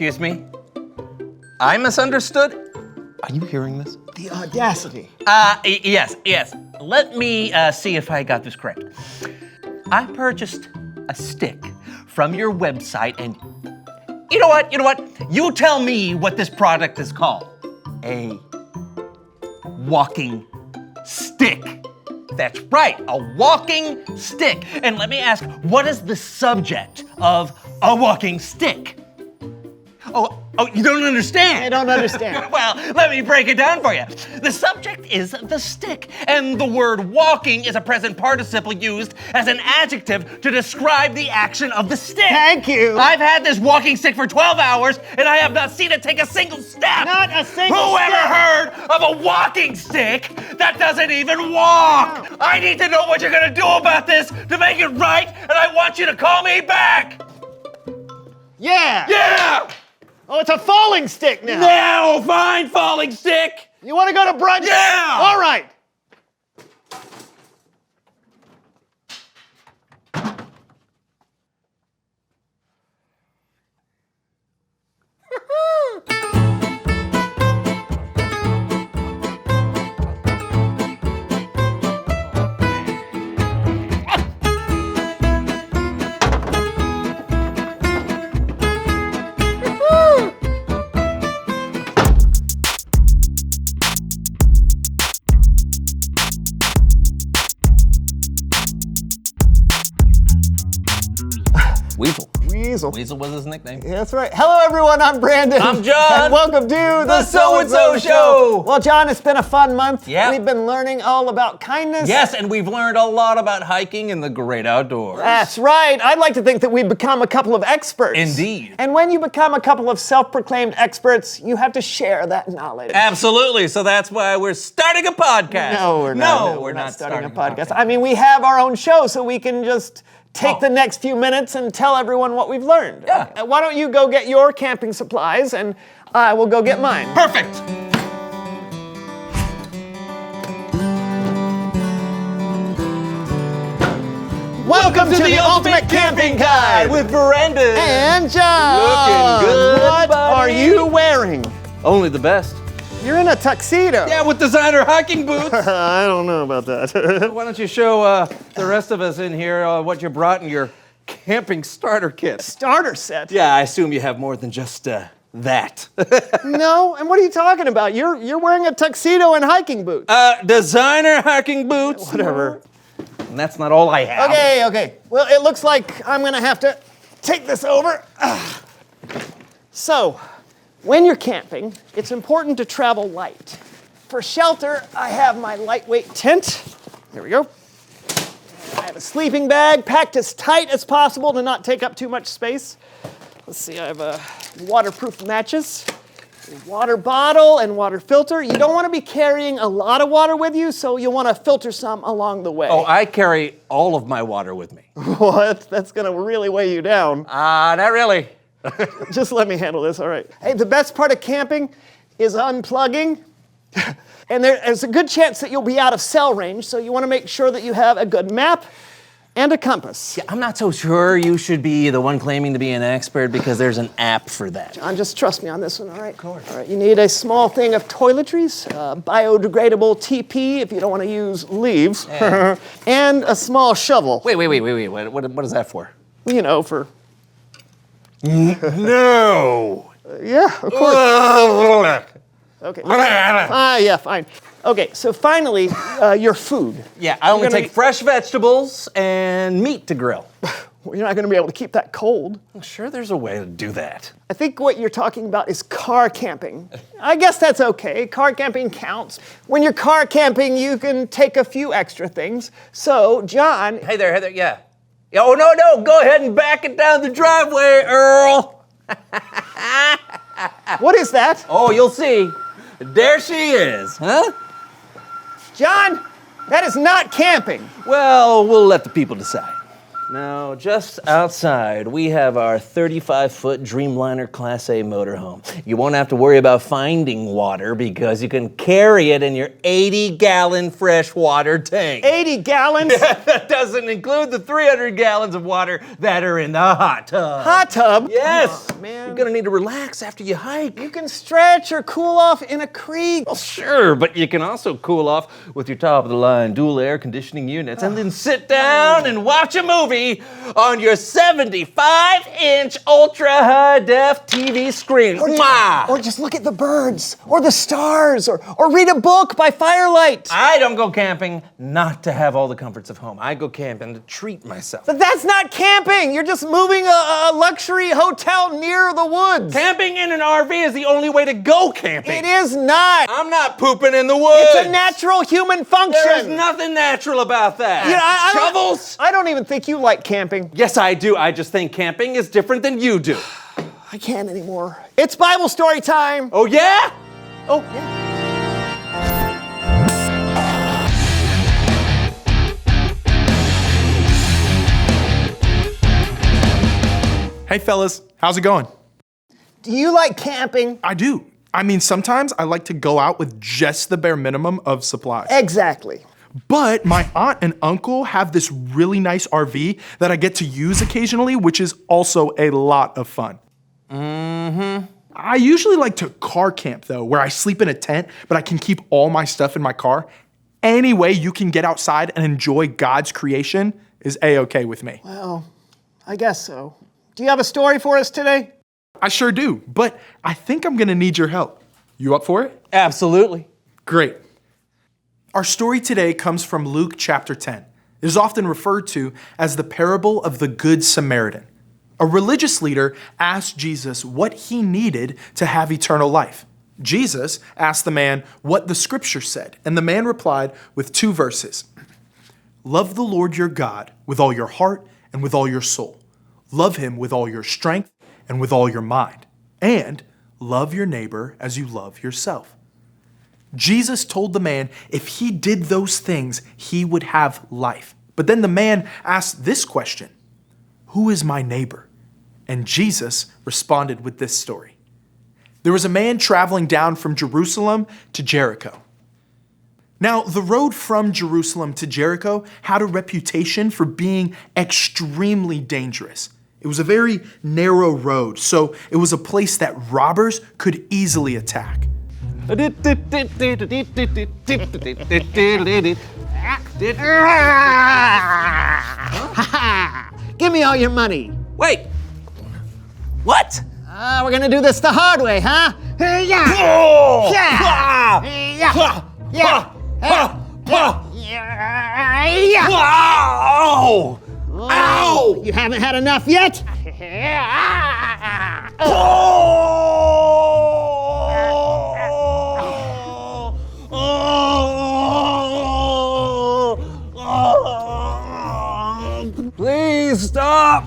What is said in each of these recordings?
Excuse me? I misunderstood? Are you hearing this? The audacity. Yes. Let me see if I got this correct. I purchased a stick from your website and you know what? You tell me what this product is called. A walking stick. That's right, a walking stick. And let me ask, what is the subject of a walking stick? Oh, you don't understand? I don't understand. Well, let me break it down for you. The subject is the stick, and the word walking is a present participle used as an adjective to describe the action of the stick. Thank you. I've had this walking stick for 12 hours, and I have not seen it take a single step. Not a single Who step. ever heard of a walking stick that doesn't even walk? I need to know what you're gonna do about this to make it right, and I want you to call me back. Yeah. Yeah! Oh, it's a falling stick now. Now, fine, falling stick. You want to go to brunch? Yeah. All right. Weasel. Weasel was his nickname. Yeah, that's right. Hello, everyone. I'm Brandon. I'm John. And welcome to the So-and-so Show. Well, John, it's been a fun month. Yeah. We've been learning all about kindness. Yes, and we've learned a lot about hiking in the great outdoors. That's right. I'd like to think that we've become a couple of experts. Indeed. And when you become a couple of self-proclaimed experts, you have to share that knowledge. Absolutely. So that's why we're starting a podcast. No, we're not. No, we're not starting a podcast. I mean, we have our own show, so we can just take the next few minutes and tell everyone what we've learned. Yeah. Why don't you go get your camping supplies, and I will go get mine. Perfect. Welcome to the Ultimate Camping Guide with Brandon and John. Looking good, What buddy. are you wearing? Only the best. You're in a tuxedo. Yeah, with designer hiking boots. I don't know about that. Why don't you show the rest of us in here what you brought in your camping starter kit? Starter set? Yeah, I assume you have more than just that. No, and what are you talking about? You're wearing a tuxedo and hiking boots. Designer hiking boots. Whatever. And that's not all I have. Okay. Well, it looks like I'm gonna have to take this over. So, when you're camping, it's important to travel light. For shelter, I have my lightweight tent. There we go. I have a sleeping bag packed as tight as possible to not take up too much space. Let's see, I have waterproof matches, a water bottle, and water filter. You don't want to be carrying a lot of water with you, so you'll want to filter some along the way. Oh, I carry all of my water with me. What? That's going to really weigh you down. Not really. Just let me handle this, all right. Hey, the best part of camping is unplugging. And there's a good chance that you'll be out of cell range, so you want to make sure that you have a good map and a compass. Yeah, I'm not so sure you should be the one claiming to be an expert because there's an app for that. John, just trust me on this one, all right? Of course. All right, you need a small thing of toiletries, biodegradable TP if you don't want to use leaves, and a small shovel. Wait. What is that for? You know, for... No. Yeah, of course. Okay. Yeah, fine. Okay, so finally, your food. Yeah, I only take fresh vegetables and meat to grill. Well, you're not going to be able to keep that cold. I'm sure there's a way to do that. I think what you're talking about is car camping. I guess that's okay. Car camping counts. When you're car camping, you can take a few extra things. So, John... Hey there, yeah. Oh, no, go ahead and back it down the driveway, Earl. What is that? Oh, you'll see. There she is, huh? John, that is not camping. Well, we'll let the people decide. Now, just outside, we have our 35-foot Dreamliner Class A motorhome. You won't have to worry about finding water because you can carry it in your 80-gallon freshwater tank. 80 gallons? That doesn't include the 300 gallons of water that are in the hot tub. Hot tub? Yes. Oh, man. You're gonna need to relax after you hike. You can stretch or cool off in a creek. Well, sure, but you can also cool off with your top-of-the-line dual air conditioning units and then sit down and watch a movie on your 75-inch ultra-high-def TV screen. Or just look at the birds, or the stars, or read a book by firelight. I don't go camping not to have all the comforts of home. I go camping to treat myself. But that's not camping. You're just moving a luxury hotel near the woods. Camping in an RV is the only way to go camping. It is not. I'm not pooping in the woods. It's a natural human function. There is nothing natural about that. You know, Shovels? I don't even think you like camping. Yes, I do. I just think camping is different than you do. I can't anymore. It's Bible story time. Oh, yeah? Oh, yeah. Hey fellas, how's it going? Do you like camping? I do. I mean, sometimes I like to go out with just the bare minimum of supplies. Exactly. But my aunt and uncle have this really nice RV that I get to use occasionally, which is also a lot of fun. I usually like to car camp though, where I sleep in a tent, but I can keep all my stuff in my car. Any way you can get outside and enjoy God's creation is A-okay with me. Well, I guess so. Do you have a story for us today? I sure do, but I think I'm gonna need your help. You up for it? Absolutely. Great. Our story today comes from Luke chapter 10. It is often referred to as the parable of the Good Samaritan. A religious leader asked Jesus what he needed to have eternal life. Jesus asked the man what the scripture said, and the man replied with 2 verses. Love the Lord your God with all your heart and with all your soul. Love him with all your strength and with all your mind. And love your neighbor as you love yourself. Jesus told the man if he did those things, he would have life. But then the man asked this question, who is my neighbor? And Jesus responded with this story. There was a man traveling down from Jerusalem to Jericho. Now, the road from Jerusalem to Jericho had a reputation for being extremely dangerous. It was a very narrow road, so it was a place that robbers could easily attack. Give me all your money. Wait. What? We're gonna do this the hard way, huh? Yeah. Oh! Yeah. Ah! Yeah. Yeah. Ow! Ow! You haven't had enough yet? Please stop!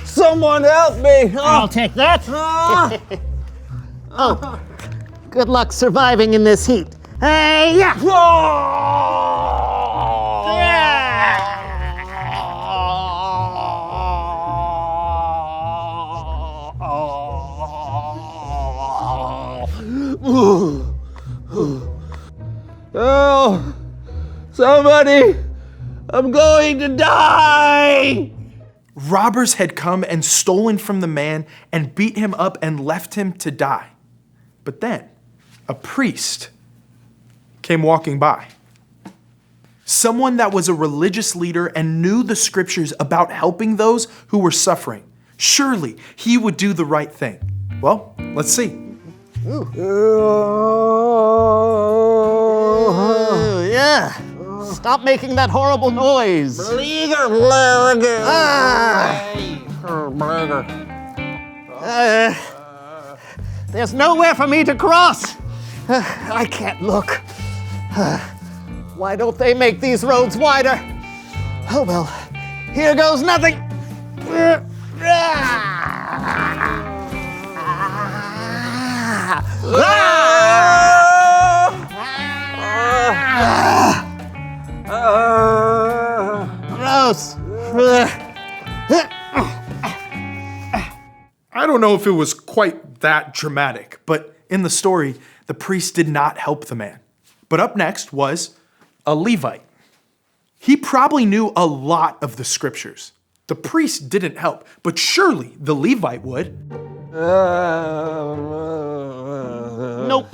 Someone help me! I'll take that. Oh, good luck surviving in this heat. Hey, yeah. Oh, somebody! I'm going to die! Robbers had come and stolen from the man and beat him up and left him to die. But then a priest came walking by. Someone that was a religious leader and knew the scriptures about helping those who were suffering. Surely he would do the right thing. Well, let's see. Yeah. Stop making that horrible noise. There's nowhere for me to cross. I can't look. Why don't they make these roads wider? Oh well, here goes nothing. Gross. know if it was quite that dramatic, but in the story, the priest did not help the man. But up next was a Levite. He probably knew a lot of the scriptures. The priest didn't help, but surely the Levite would. Nope.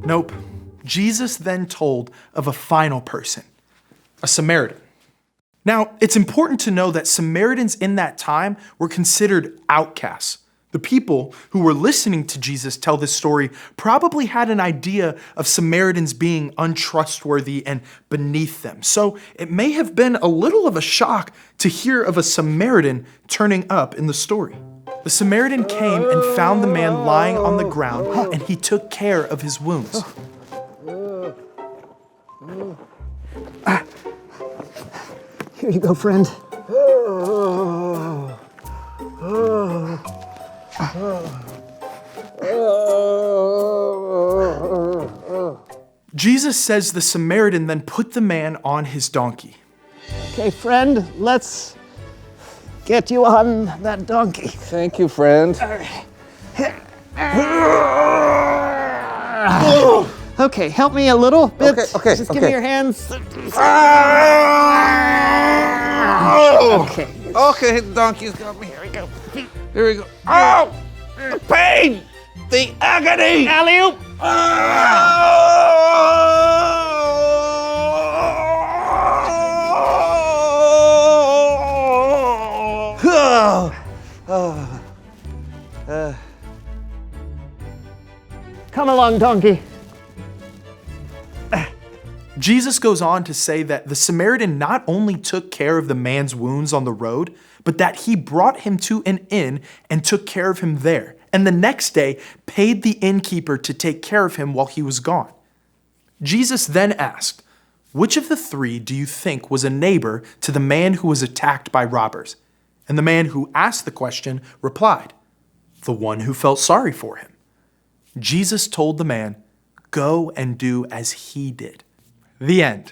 Nope. Jesus then told of a final person, a Samaritan. Now, it's important to know that Samaritans in that time were considered outcasts. The people who were listening to Jesus tell this story probably had an idea of Samaritans being untrustworthy and beneath them. So it may have been a little of a shock to hear of a Samaritan turning up in the story. The Samaritan came and found the man lying on the ground, and he took care of his wounds. Here you go, friend. Jesus says the Samaritan then put the man on his donkey. Okay, friend, let's get you on that donkey. Thank you, friend. Okay, help me a little bit. Okay, Just give me your hands. Okay. Okay, the donkey's got me. Here we go. Here we go. Oh! The pain! The agony! Alley-oop. Come along, donkey. Jesus goes on to say that the Samaritan not only took care of the man's wounds on the road, but that he brought him to an inn and took care of him there, and the next day paid the innkeeper to take care of him while he was gone. Jesus then asked, "Which of the three do you think was a neighbor to the man who was attacked by robbers?" And the man who asked the question replied, "The one who felt sorry for him." Jesus told the man, "Go and do as he did." The end.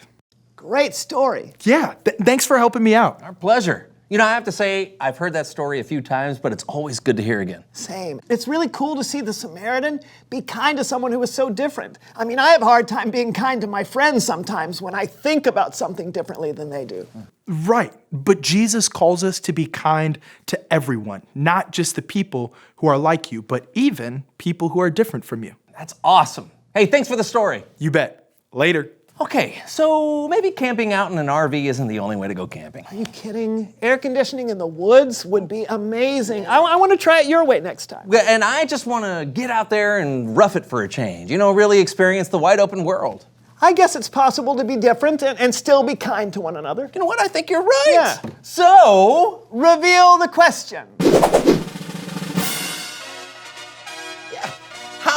Great story. Yeah, thanks for helping me out. Our pleasure. You know, I have to say, I've heard that story a few times, but it's always good to hear again. Same. It's really cool to see the Samaritan be kind to someone who is so different. I mean, I have a hard time being kind to my friends sometimes when I think about something differently than they do. Right, but Jesus calls us to be kind to everyone, not just the people who are like you, but even people who are different from you. That's awesome. Hey, thanks for the story. You bet. Later. Okay, so maybe camping out in an RV isn't the only way to go camping. Are you kidding? Air conditioning in the woods would be amazing. I want to try it your way next time. And I just want to get out there and rough it for a change. You know, really experience the wide open world. I guess it's possible to be different and still be kind to one another. You know what? I think you're right. Yeah. So, Reveal the question.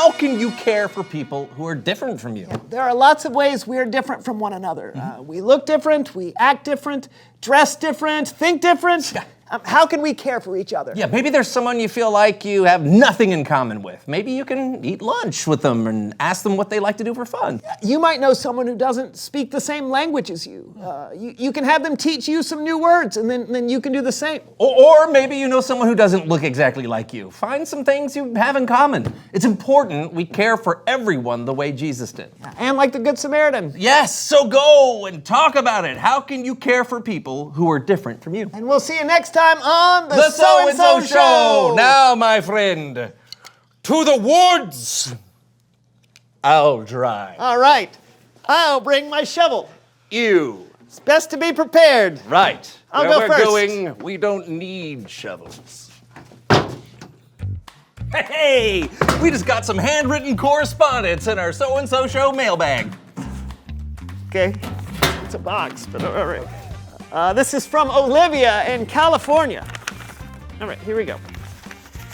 how can you care for people who are different from you? There are lots of ways we're different from one another. We look different, we act different, dress different, think different. How can we care for each other? Yeah, maybe there's someone you feel like you have nothing in common with. Maybe you can eat lunch with them and ask them what they like to do for fun. You might know someone who doesn't speak the same language as you. You can have them teach you some new words, and then you can do the same. Or maybe you know someone who doesn't look exactly like you. Find some things you have in common. It's important we care for everyone the way Jesus did. And like the Good Samaritan. Yes, so go and talk about it. How can you care for people who are different from you? And we'll see you next time on The So-and-so Show. Now, my friend, to the woods. I'll drive. All right. I'll bring my shovel. You. It's best to be prepared. Right. I'll Where go we're first. going, we don't need shovels. Hey, we just got some handwritten correspondence in our So-and-so Show mailbag. Okay. It's a box, but all right. This is from Olivia in California. All right, here we go.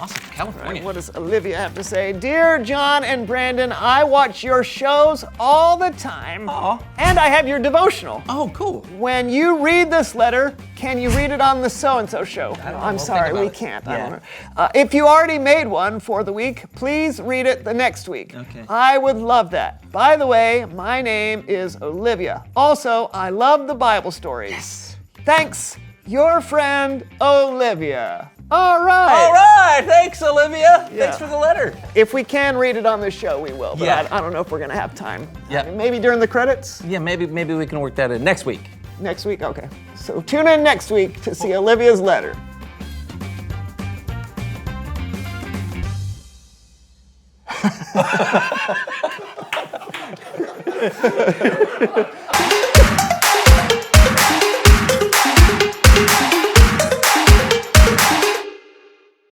Awesome. California. What does Olivia have to say? Dear John and Brandon, I watch your shows all the time. Aw. And I have your devotional. Oh, cool. When you read this letter, can you read it on the so-and-so show? don't know. I'm We'll sorry, think we about it. can't. Yeah. I don't know. If you already made one for the week, please read it the next week. Okay. I would love that. By the way, my name is Olivia. Also, I love the Bible stories. Thanks, your friend, Olivia. All right. All right. Thanks, Olivia. Thanks for the letter. If we can read it on the show, we will. But Yeah. I don't know if we're going to have time. Yeah. Maybe during the credits? Yeah, maybe we can work that in next week. Next week? Okay. So tune in next week to see Olivia's letter.